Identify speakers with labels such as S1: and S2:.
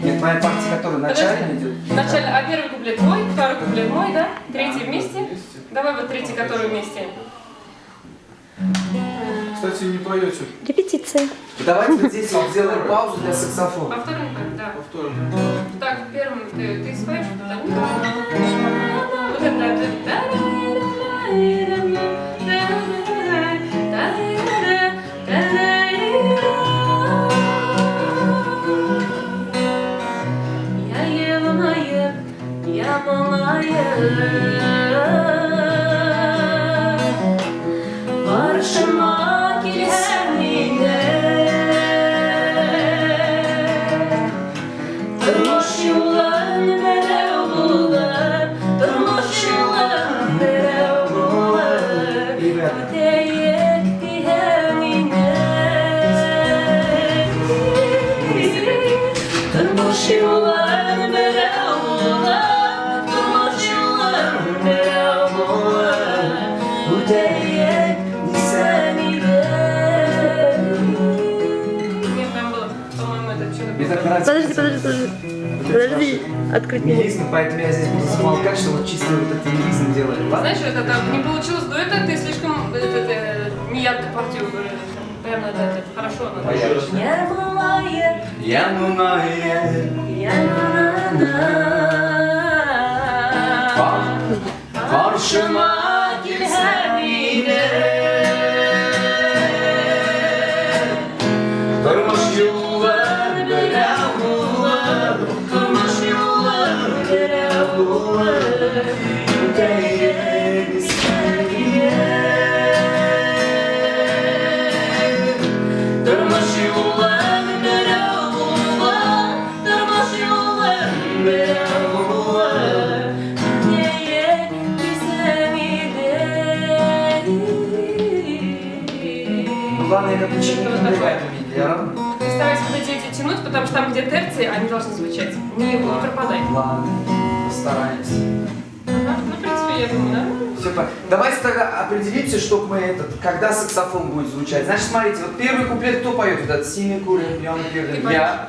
S1: Нет, твоя партия, которая начальная идет.
S2: Начально, а первый куплет твой, второй куплет мой, да? Третий вместе? Давай вот третий, который вместе.
S3: Кстати, не поете.
S4: Репетиция.
S1: Давайте вот здесь вот сделаем паузу для саксофона.
S2: По второму, да.
S3: Повторно.
S2: Так, первым ты споешь? Вот это.
S5: Barışıma gelmine Durmuş yollar nere oğullar Durmuş yollar nere oğullar Öteyek dihemine Durmuş yollar nere oğullar Durmuş yollar nere oğullar Öteyek
S4: Подожди. Открыть не
S1: Мелизма, поэтому я здесь буду замолкать, что вот чисто вот этот мелизм делаем, ладно?
S2: Знаешь, это так не получилось дуэта, ты слишком не ярко партию выразил. Прям надо это хорошо надо.
S5: Karşıma gelmine Durmuş yollar böyle oğullar Durmuş yollar böyle oğullar Öteye istediye Durmuş yollar böyle oğullar Durmuş yollar böyle oğullar Öteye
S1: Главное, как ученик не бывает увидеть, ладно?
S2: Ты старайся вот эти тянуть, потому что там, где терции, они должны звучать. Не пропадай.
S1: Ладно, постараемся.
S2: Ага, ну, в принципе, я думаю, да?
S1: Все, давайте тогда определимся, чтобы мы когда саксофон будет звучать. Значит, смотрите, вот первый куплет кто поет? Вот этот синий курен, пьяный
S2: Ты
S1: пьяный.
S2: поешь.
S1: Я.